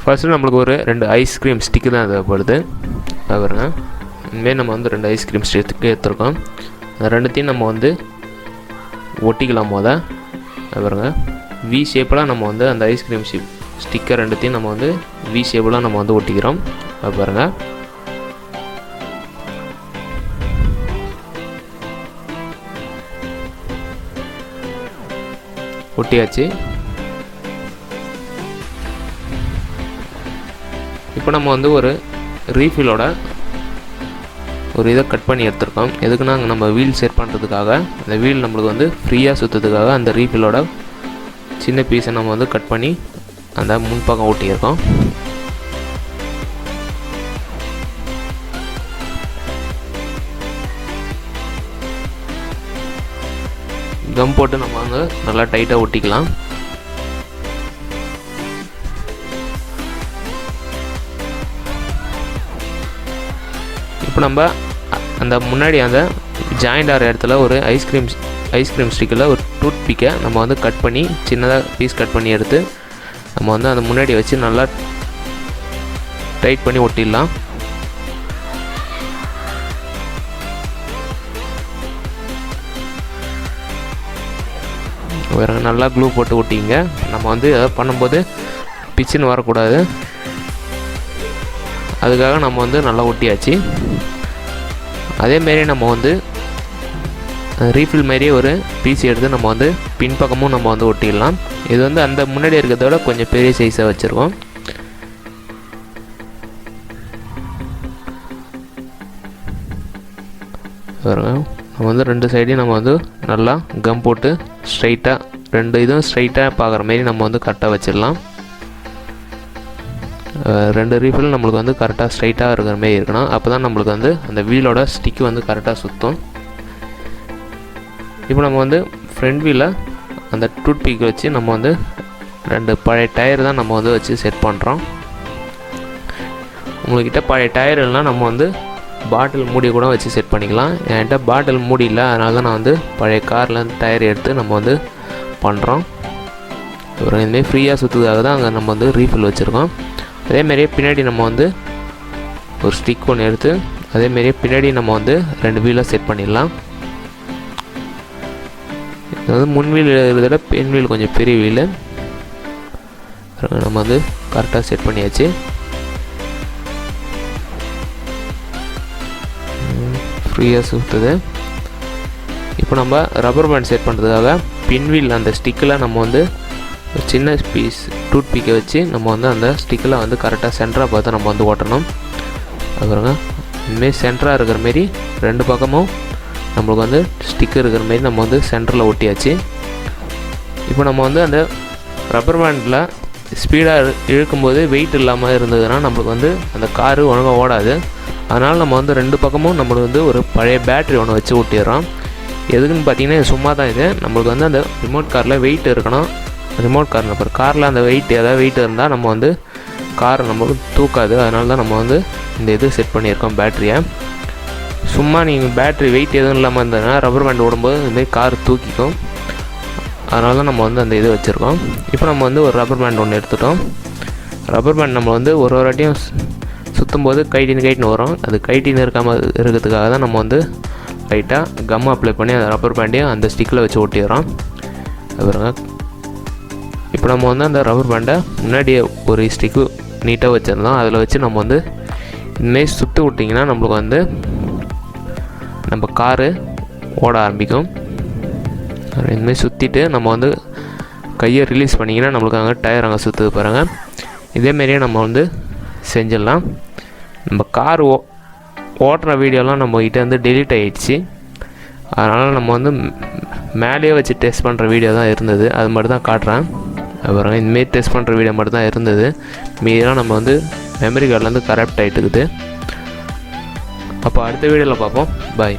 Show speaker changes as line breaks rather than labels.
First நம்மளுக்கு ஒரு 2 ice cream stick தான் தேவைப்படுது. பாருங்க, இனிமேல் நம்ம வந்து 2 ஐஸ்கிரீம் ஸ்டிக்கு எடுத்துருக்கோம். அந்த ரெண்டுத்தையும் நம்ம வந்து ஒட்டிக்கலாம். பாருங்க, வி ஷேப்பில் நம்ம வந்து அந்த ஐஸ்கிரீம் ஸ்டிக்கர் ரெண்டுத்தையும் நம்ம வந்து வி ஷேப்பில் நம்ம வந்து ஒட்டிக்கிறோம். பாருங்கள், ஒட்டியாச்சு. இப்போ நம்ம வந்து ஒரு ரீஃபிலோட ஒரு இதை கட் பண்ணி எடுத்துருக்கோம். எதுக்குன்னா நம்ம வீல் செட் பண்ணுறதுக்காக, அந்த வீல் நம்மளுக்கு வந்து ஃப்ரீயாக சுற்றுறதுக்காக அந்த ரீஃபிலோட சின்ன பீஸை நம்ம வந்து கட் பண்ணி அந்த முன்பக்கம் ஒட்டியிருக்கோம். கம் போட்டு நம்ம வந்து நல்லா டைட்டாக ஒட்டிக்கலாம். இப்போ நம்ம அந்த முன்னாடி அந்த ஜாயிண்ட் ஆகிற இடத்துல ஒரு ஐஸ்கிரீம் ஸ்டிக்கில் ஒரு டூத் பிக்கை நம்ம வந்து கட் பண்ணி சின்னதாக பீஸ் கட் பண்ணி எடுத்து நம்ம வந்து அந்த முன்னாடி வச்சு நல்லா டைட் பண்ணி ஒட்டிடலாம். வேறு நல்லா க்ளூ போட்டு ஒட்டிங்க. நம்ம வந்து எதாவது பண்ணும்போது பிச்சுன்னு வரக்கூடாது, அதுக்காக நம்ம வந்து நல்லா ஒட்டியாச்சு. அதேமாரி நம்ம வந்து ரீஃபில் மாரியே ஒரு பீஸ் எடுத்து நம்ம வந்து பின்பக்கமும் நம்ம வந்து ஒட்டிடலாம். இது வந்து அந்த முன்னாடி இருக்கிறத விட கொஞ்சம் பெரிய சைஸாக வச்சுருக்கோம். நம்ம வந்து 2 சைடையும் நம்ம வந்து நல்லா கம் போட்டு ஸ்ட்ரைட்டாக 2 இதுவும் ஸ்ட்ரைட்டாக பார்க்குற மாரி நம்ம வந்து கரெக்டாக வச்சிடலாம். 2 ரீஃபில் நம்மளுக்கு வந்து கரெக்டாக ஸ்ட்ரைட்டாக இருக்கிற மாரி இருக்கணும். அப்போ தான் நம்மளுக்கு வந்து அந்த வீலோட ஸ்டிக்கு வந்து கரெக்டாக சுற்றும். இப்போ நம்ம வந்து ஃப்ரண்ட் வீலை அந்த டூத் பிக் வச்சு நம்ம வந்து 2 பழைய டயர் தான் நம்ம வந்து வச்சு செட் பண்ணுறோம். உங்கள்கிட்ட பழைய டயர் இல்லைனா நம்ம வந்து பாட்டில் மூடி கூட வச்சு செட் பண்ணிக்கலாம். என்கிட்ட பாட்டில் மூடி இல்லை, அதனால தான் நான் வந்து பழைய காரில் டயர் எடுத்து நம்ம வந்து பண்ணுறோம். அப்புறம் இதுமாரி ஃப்ரீயாக சுற்றுறதுக்காக தான் அங்கே நம்ம வந்து ரீஃபில் வச்சுருக்கோம். அதேமாரியே பின்னாடி நம்ம வந்து ஒரு ஸ்டிக் ஒன்று எடுத்து அதேமாரியே பின்னாடி நம்ம வந்து 2 வீலை செட் பண்ணிடலாம். இது வந்து முன் வீல் இருக்கிறத பின் வீல் கொஞ்சம் பெரிய வீல் நம்ம வந்து கரெக்டாக செட் பண்ணியாச்சு. ஃப்ரீயாக சுற்றுது. இப்போ நம்ம ரப்பர் பேண்ட் செட் பண்ணுறதுக்காக பின் வீல் அந்த ஸ்டிக்கில் நம்ம வந்து ஒரு சின்ன பீஸ் டூத் பிக்கை வச்சு நம்ம வந்து அந்த ஸ்டிக்கில் வந்து கரெக்டாக சென்டராக பார்த்து நம்ம வந்து ஓட்டணும். அப்புறங்க இனிமேல் சென்டராக இருக்கிற மாரி 2 பக்கமும் நம்மளுக்கு வந்து ஸ்டிக்கர் இருக்கிற மாரி நம்ம வந்து சென்டரில் ஒட்டியாச்சு. இப்போ நம்ம வந்து அந்த ரப்பர் பேண்டில் ஸ்பீடாக இழுக்கும்போது வெயிட் இல்லாமல் இருந்ததுன்னா நம்மளுக்கு வந்து அந்த காரு ஒழுங்காக ஓடாது. அதனால் நம்ம வந்து 2 பக்கமும் நம்மளுக்கு வந்து ஒரு பழைய பேட்ரி ஒன்று வச்சு ஒட்டிடுறோம். எதுக்குன்னு பார்த்தீங்கன்னா சும்மா தான் இது. நம்மளுக்கு வந்து அந்த ரிமோட் காரில் வெயிட் இருக்கணும். ரிமோட் காரில் அப்புறம் காரில் அந்த ஏதாவது வெயிட் இருந்தால் நம்ம வந்து காரை நம்மளுக்கு தூக்காது. அதனால தான் நம்ம வந்து இந்த இது செட் பண்ணியிருக்கோம் பேட்டரியை. சும்மா நீங்கள் பேட்ரி வெயிட் எதுவும் இல்லாமல் இருந்ததுன்னா ரப்பர் பேண்ட் ஓடும்போது இதுமாரி கார் தூக்கிக்கும். அதனால தான் நம்ம வந்து அந்த இது வச்சுருக்கோம். இப்போ நம்ம வந்து ஒரு ரப்பர் பேண்ட் ஒன்று எடுத்துட்டோம். ரப்பர் பேண்ட் நம்ம வந்து ஒரு வாட்டியும் சுற்றும்போது கைட்டின்னு வரும். அது கைட்டின்னு இருக்காமல் இருக்கிறதுக்காக தான் நம்ம வந்து லைட்டாக கம் அப்ளை பண்ணி அந்த ரப்பர் பேண்டையும் அந்த ஸ்டிக்கில் வச்சு ஒட்டிடுறோம். அப்புறம் இப்போ நம்ம வந்து அந்த ரப்பர் பேண்டை முன்னாடியே ஒரு ஸ்டிக்கு நீட்டாக வச்சுருந்தோம். அதில் வச்சு நம்ம வந்து இனிமேல் சுற்றி விட்டிங்கன்னா நம்மளுக்கு வந்து நம்ம காரு ஓட ஆரம்பிக்கும். இனிமேல் சுற்றிட்டு நம்ம வந்து கையை ரிலீஸ் பண்ணிங்கன்னா நம்மளுக்கு அங்கே டயர் அங்கே சுற்றுது பாருங்கள். இதேமாரியே நம்ம வந்து செஞ்சிடலாம். நம்ம கார் ஓட்டுற வீடியோலாம் நம்மக்கிட்ட வந்து டெலீட் ஆகிடுச்சு. அதனால் நம்ம வந்து மேலேயே வச்சு டெஸ்ட் பண்ணுற வீடியோ தான் இருந்தது. அது மட்டும் தான் காட்டுறேன். அப்புறம் இந்தமாரி டெஸ்ட் பண்ணுற வீடியோ மட்டும் தான் இருந்தது. மீதெல்லாம் நம்ம வந்து மெமரி கார்ட்லேருந்து கரெக்ட் ஆகிட்டுக்குது. அப்போ அடுத்த வீடியோவில் பார்ப்போம். பாய்.